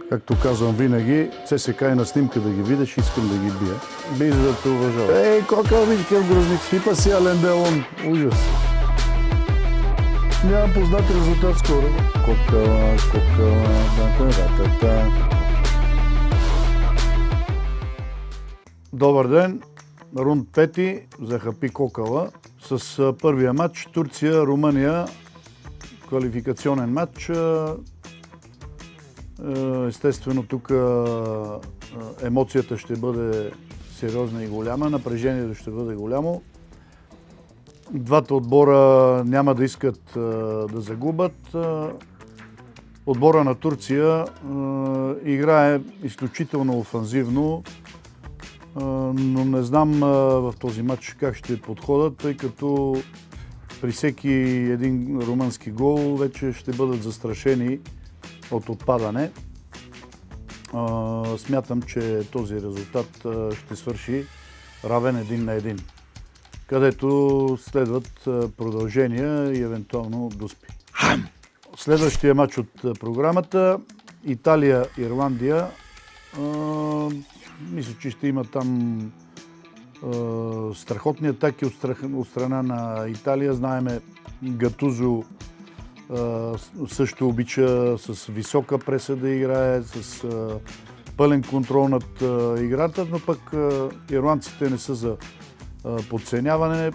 Както казвам винаги, ЦСКА и на снимка да ги видиш, искам да ги бия. Би за да те уважава. Ей, кока виж какъв грозник, свипа си Ален Делон. Ужас. Нямам познат резултат скоро. Кокала, та-та-та-та. Добър ден. Рунд 5 за Хапи Кокала с първия матч Турция-Румъния. Квалификационен матч. Естествено, тук емоцията ще бъде сериозна и голяма, напрежението ще бъде голямо. Двата отбора няма да искат да загубят. Отбора на Турция играе изключително офанзивно, но не знам в този матч как ще подходят, тъй като при всеки един румънски гол вече ще бъдат застрашени от отпадане. Смятам, че този резултат ще свърши равен 1-1, където следват продължения и евентуално дуспи. Следващия матч от програмата Италия-Ирландия. Мисля, че ще има там страхотни атаки от страна на Италия. Знаеме, Гатузо също обича с висока преса да играе, с пълен контрол над играта, но пък ирландците не са за подценяване.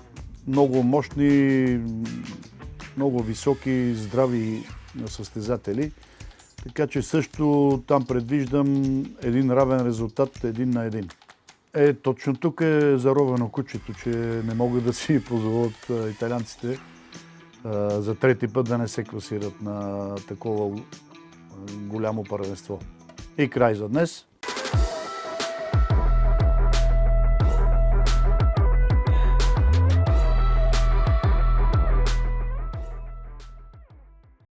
Много мощни, много високи, здрави състезатели. Така че също там предвиждам един равен резултат 1-1. Точно тук е заровено кучето, че не могат да си позволят италианците за трети път да не се класират на такова голямо първенство. И край за днес.